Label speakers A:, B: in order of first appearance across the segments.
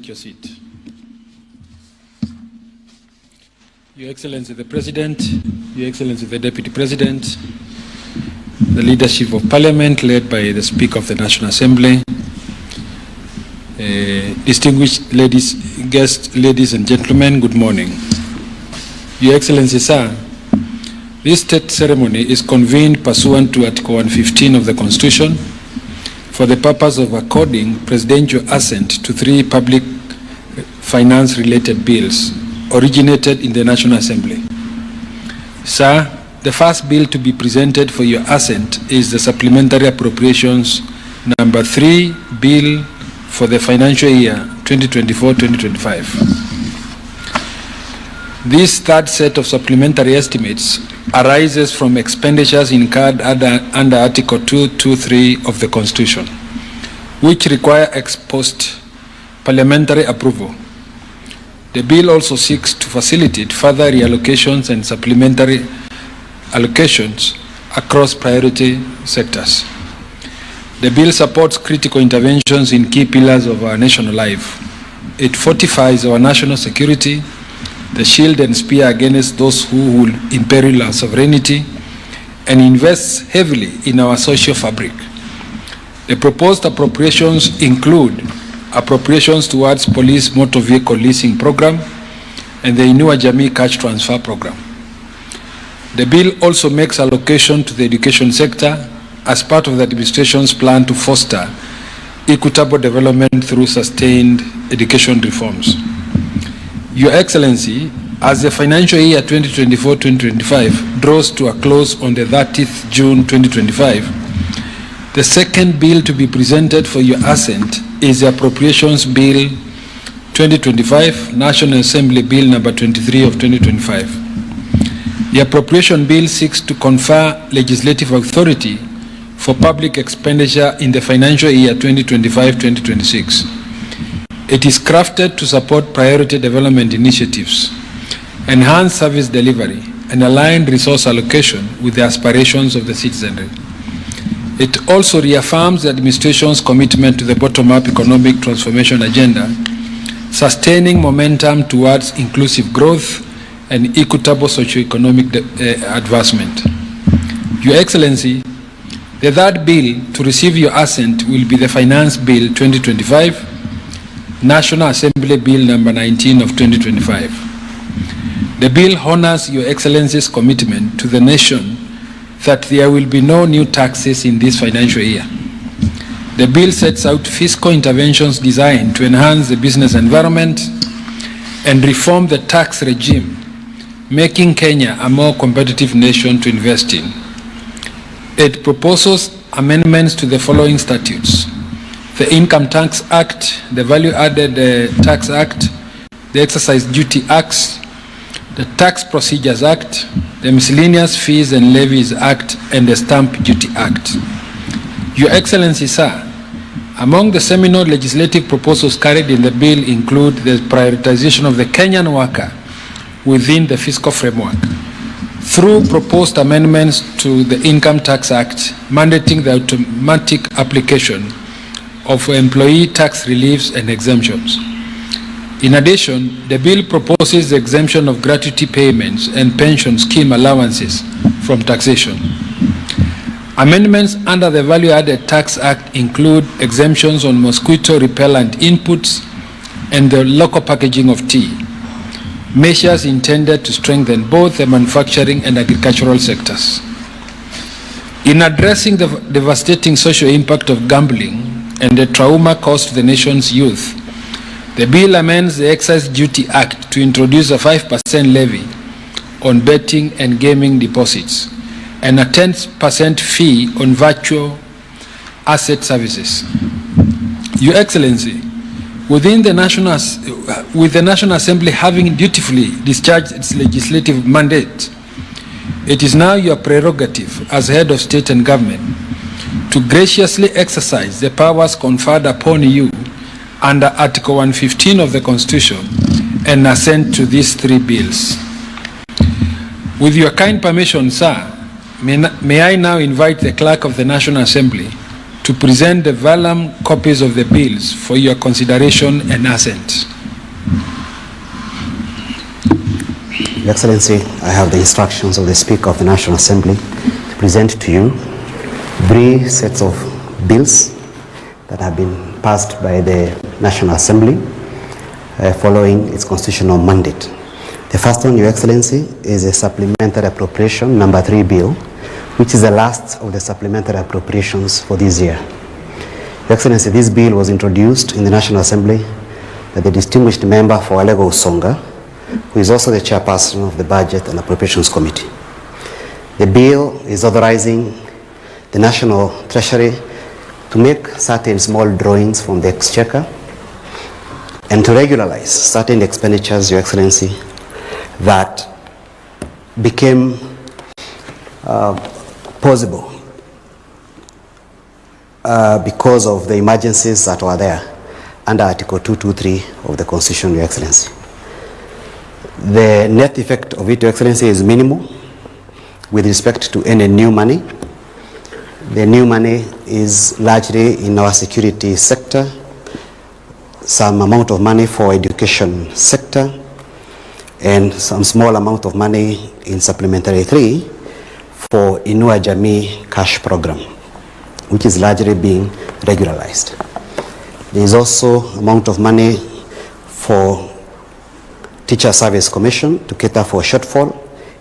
A: take your seat. Your Excellency the President, Your Excellency the Deputy President, the leadership of Parliament led by the Speaker of the National Assembly, distinguished guests, ladies and gentlemen, good morning. Your Excellency, sir, this state ceremony is convened pursuant to Article 115 of the Constitution for the purpose of according presidential assent to 3 public finance-related bills originated in the National Assembly. Sir, the first bill to be presented for your assent is the Supplementary Appropriations number 3 bill for the financial year 2024-2025. This third set of supplementary estimates arises from expenditures incurred under Article 223 of the Constitution, which require ex post parliamentary approval. The bill also seeks to facilitate further reallocations and supplementary allocations across priority sectors. The bill supports critical interventions in key pillars of our national life. It fortifies our national security, the shield and spear against those who will imperil our sovereignty, and invests heavily in our social fabric. The proposed appropriations include appropriations towards police motor vehicle leasing program and the Inua Jamii cash transfer program. The bill also makes allocation to the education sector as part of the administration's plan to foster equitable development through sustained education reforms. Your Excellency, as the financial year 2024-2025 draws to a close on the 30th June 2025, the second bill to be presented for your assent is the Appropriations Bill 2025, National Assembly Bill number 23 of 2025. The Appropriation Bill seeks to confer legislative authority for public expenditure in the financial year 2025-2026. It is crafted to support priority development initiatives, enhance service delivery, and align resource allocation with the aspirations of the citizenry. It also reaffirms the administration's commitment to the bottom-up economic transformation agenda, sustaining momentum towards inclusive growth and equitable socio-economic advancement. Your Excellency, the third bill to receive your assent will be the Finance Bill 2025, National Assembly Bill number 19 of 2025. The bill honors Your Excellency's commitment to the nation that there will be no new taxes in this financial year. The bill sets out fiscal interventions designed to enhance the business environment and reform the tax regime, making Kenya a more competitive nation to invest in. It proposes amendments to the following statutes: the Income Tax Act, the Value Added Tax Act, the Excise Duty Acts, the Tax Procedures Act, the Miscellaneous Fees and Levies Act, and the Stamp Duty Act. Your Excellency, sir, among the seminal legislative proposals carried in the bill include the prioritization of the Kenyan worker within the fiscal framework through proposed amendments to the Income Tax Act, mandating the automatic application of employee tax reliefs and exemptions. In addition, the bill proposes the exemption of gratuity payments and pension scheme allowances from taxation. Amendments under the Value Added Tax Act include exemptions on mosquito repellent inputs and the local packaging of tea, measures intended to strengthen both the manufacturing and agricultural sectors. In addressing the devastating social impact of gambling and the trauma caused to the nation's youth, the bill amends the Excise Duty Act to introduce a 5% levy on betting and gaming deposits and a 10% fee on virtual asset services. Your Excellency, with the National Assembly having dutifully discharged its legislative mandate, it is now your prerogative as head of state and government to graciously exercise the powers conferred upon you under Article 115 of the Constitution and assent to these 3 bills. With your kind permission, sir, may I now invite the Clerk of the National Assembly to present the vellum copies of the bills for your consideration and assent.
B: Your Excellency, I have the instructions of the Speaker of the National Assembly to present to you 3 sets of bills that have been passed by the National Assembly following its constitutional mandate. The first one, Your Excellency, is a Supplementary Appropriation number 3 bill, which is the last of the supplementary appropriations for this year. Your Excellency, this bill was introduced in the National Assembly by the distinguished member for Alego Usonga, who is also the chairperson of the Budget and Appropriations Committee. The bill is authorizing the National Treasury to make certain small drawings from the Exchequer and to regularize certain expenditures, Your Excellency, that became possible because of the emergencies that were there under Article 223 of the Constitution, Your Excellency. The net effect of it, Your Excellency, is minimal with respect to any new money. The new money is largely in our security sector, some amount of money for education sector, and some small amount of money in Supplementary 3 for Inua Jamii cash program, which is largely being regularized. There is also amount of money for Teacher Service Commission to cater for shortfall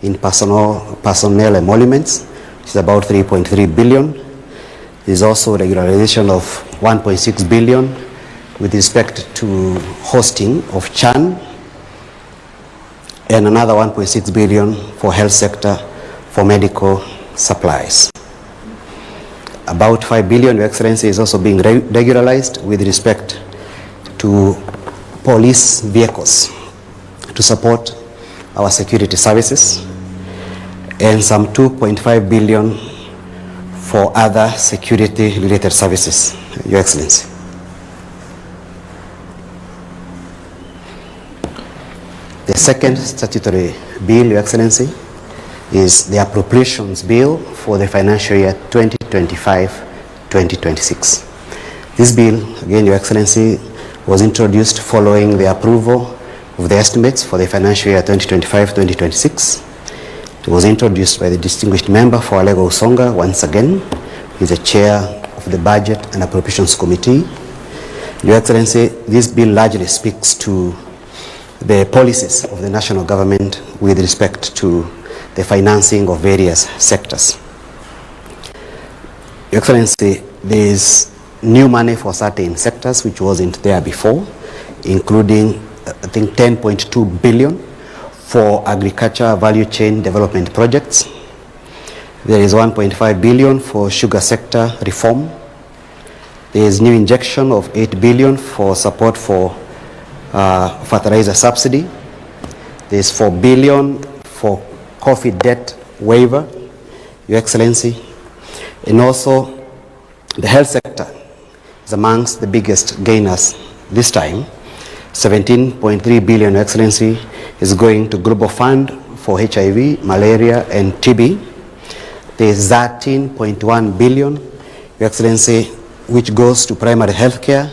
B: in personnel emoluments, which is about 3.3 billion. There is also regularization of 1.6 billion with respect to hosting of CHAN, and another 1.6 billion for health sector for medical supplies. About 5 billion, Your Excellency, is also being regularized with respect to police vehicles to support our security services, and some 2.5 billion for other security related services, Your Excellency. The second statutory bill, Your Excellency, is the Appropriations Bill for the financial year 2025-2026. This bill, again, Your Excellency, was introduced following the approval of the estimates for the financial year 2025-2026. It was introduced by the distinguished member for Alego Usonga, once again, who is the chair of the Budget and Appropriations Committee. Your Excellency, this bill largely speaks to the policies of the national government with respect to the financing of various sectors. Your Excellency, there is new money for certain sectors which wasn't there before, including, I think, 10.2 billion for agriculture value chain development projects. There is 1.5 billion for sugar sector reform. There is new injection of 8 billion for support for fertilizer subsidy. There is 4 billion for coffee debt waiver, Your Excellency. And also the health sector is amongst the biggest gainers this time. 17.3 billion, Your Excellency, is going to Global Fund for HIV, malaria, and TB. There is 13.1 billion, Your Excellency, which goes to primary health care,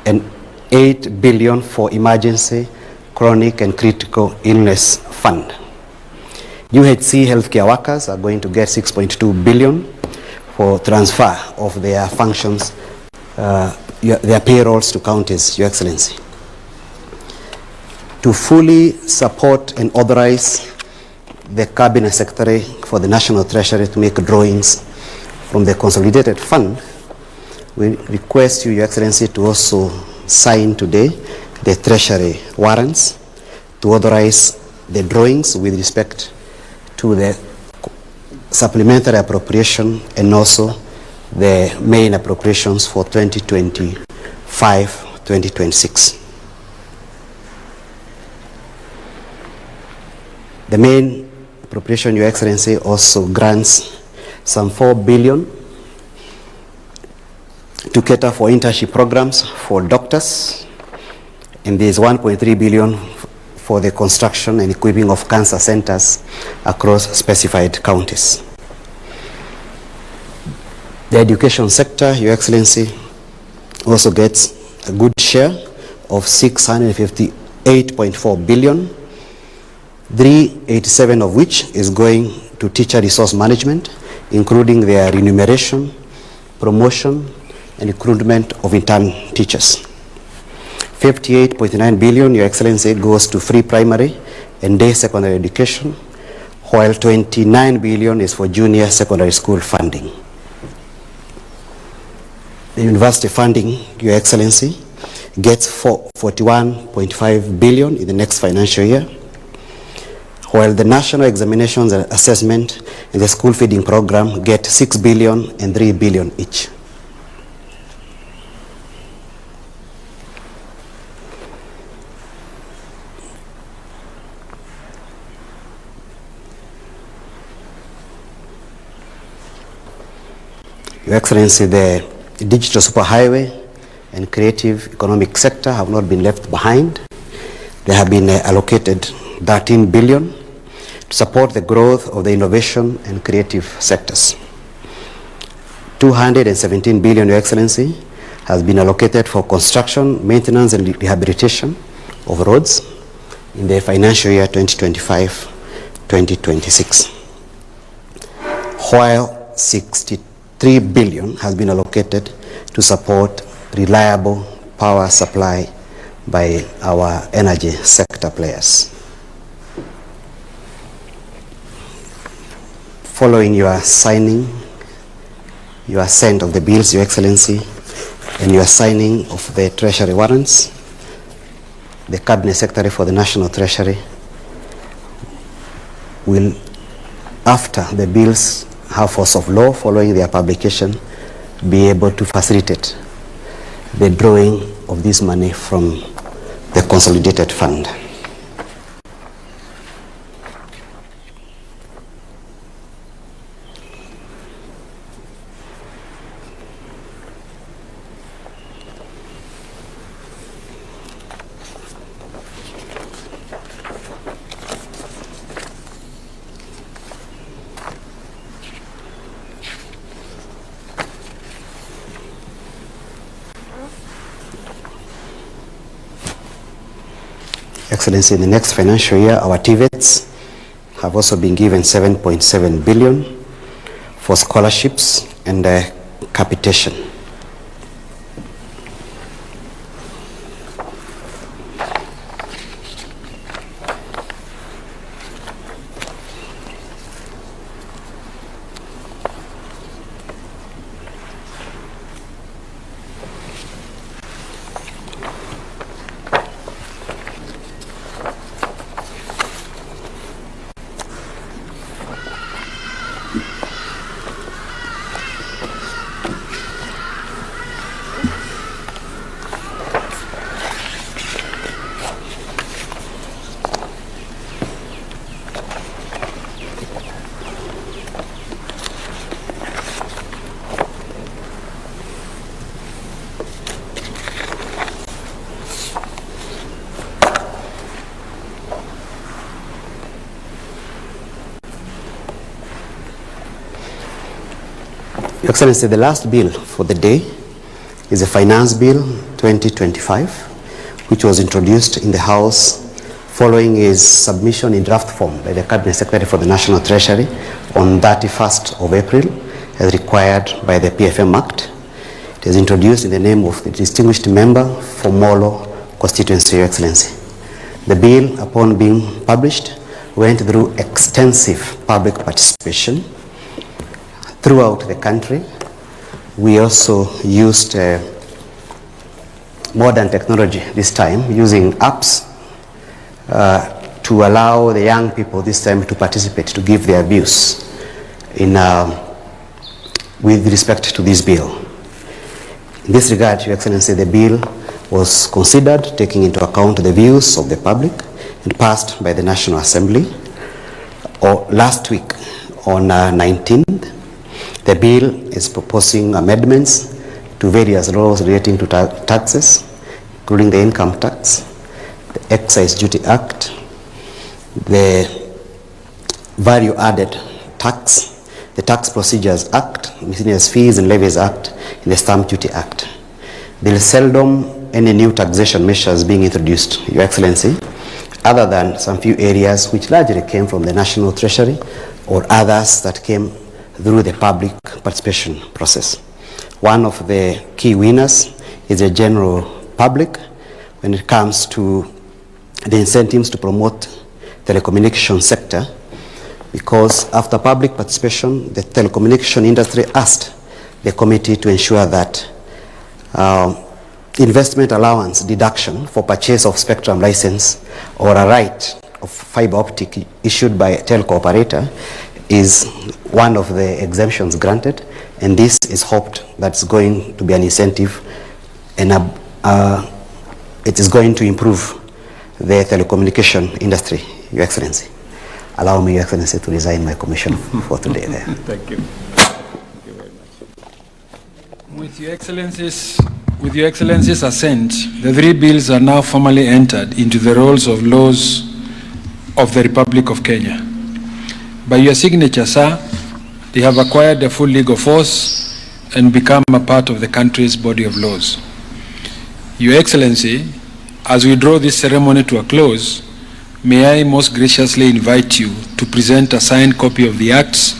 B: and 8 billion for emergency, chronic, and critical illness fund. UHC healthcare workers are going to get 6.2 billion for transfer of their functions, their payrolls to counties, Your Excellency. To fully support and authorize the Cabinet Secretary for the National Treasury to make drawings from the Consolidated Fund, we request you, Your Excellency, to also sign today the Treasury warrants to authorize the drawings with respect to the supplementary appropriation and also the main appropriations for 2025-2026. The main appropriation, Your Excellency, also grants some 4 billion to cater for internship programs for doctors, and there is 1.3 billion for the construction and equipping of cancer centers across specified counties. The education sector, Your Excellency, also gets a good share of 658.4 billion, 387 of which is going to teacher resource management, including their remuneration, promotion, and recruitment of intern teachers. 58.9 billion, Your Excellency, goes to free primary and day secondary education, while 29 billion is for junior secondary school funding. The university funding, Your Excellency, gets 41.5 billion in the next financial year, while the national examinations and assessment and the school feeding program get 6 billion and 3 billion each. Your Excellency, the digital superhighway and creative economic sector have not been left behind. They have been allocated 13 billion to support the growth of the innovation and creative sectors. 217 billion, Your Excellency, has been allocated for construction, maintenance, and rehabilitation of roads in the financial year 2025-2026, while 63 billion has been allocated to support reliable power supply by our energy sector players. Following your signing, your assent of the bills, Your Excellency, and your signing of the Treasury warrants, the Cabinet Secretary for the National Treasury will, after the bills have force of law following their publication, be able to facilitate the drawing of this money from the consolidated fund. Excellency, in the next financial year, our TVETs have also been given 7.7 billion for scholarships and capitation. Your Excellency, the last bill for the day is a Finance Bill 2025, which was introduced in the House following his submission in draft form by the Cabinet Secretary for the National Treasury on 31st of April, as required by the PFM Act. It is introduced in the name of the distinguished member for Molo constituency, Your Excellency. The bill, upon being published, went through extensive public participation throughout the country. We also used modern technology this time, using apps to allow the young people this time to participate, to give their views in, with respect to this bill. In this regard, Your Excellency, the bill was considered taking into account the views of the public and passed by the National Assembly last week on 19th. The bill is proposing amendments to various laws relating to taxes, including the Income Tax, the Excise Duty Act, the Value Added Tax, the Tax Procedures Act, Miscellaneous Fees and Levies Act, and the Stamp Duty Act. There is seldom any new taxation measures being introduced, Your Excellency, other than some few areas which largely came from the National Treasury or others that came through the public participation process. One of the key winners is the general public when it comes to the incentives to promote telecommunication sector, because after public participation, the telecommunication industry asked the committee to ensure that investment allowance deduction for purchase of spectrum license or a right of fiber optic issued by a telco operator is one of the exemptions granted, and this is hoped that's going to be an incentive and it is going to improve the telecommunication industry, Your Excellency. Allow me, Your Excellency, to resign my commission for today there.
A: Thank you. Thank you very much. With Your Excellency's assent, the three bills are now formally entered into the rolls of laws of the Republic of Kenya. By your signature, sir, they have acquired a full legal force and become a part of the country's body of laws. Your Excellency, as we draw this ceremony to a close, may I most graciously invite you to present a signed copy of the acts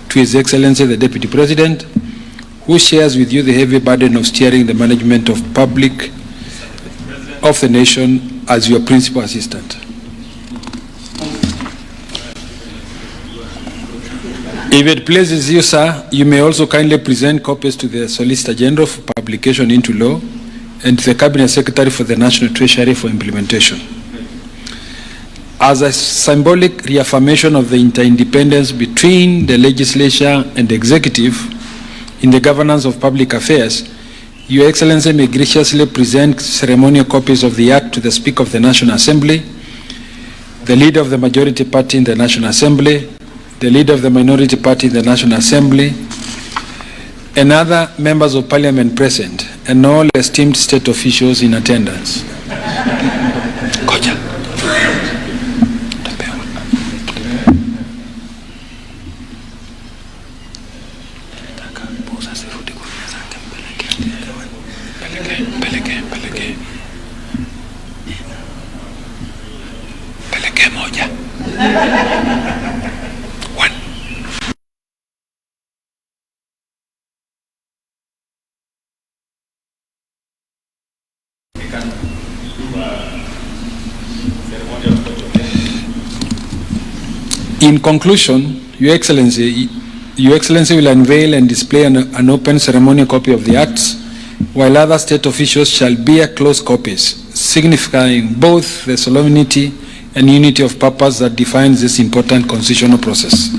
A: to His Excellency the Deputy President, who shares with you the heavy burden of steering the management of public of the nation as your principal assistant. If it pleases you, sir, you may also kindly present copies to the Solicitor General for publication into law and to the Cabinet Secretary for the National Treasury for implementation. As a symbolic reaffirmation of the interdependence between the legislature and the executive in the governance of public affairs, Your Excellency may graciously present ceremonial copies of the Act to the Speaker of the National Assembly, the Leader of the Majority Party in the National Assembly, the Leader of the Minority Party in the National Assembly, and other members of Parliament present, and all esteemed state officials in attendance. In conclusion, Your Excellency will unveil and display an open ceremonial copy of the Acts, while other state officials shall bear closed copies, signifying both the solemnity and unity of purpose that defines this important constitutional process.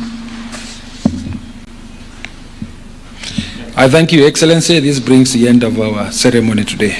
A: I thank you, Your Excellency. This brings the end of our ceremony today.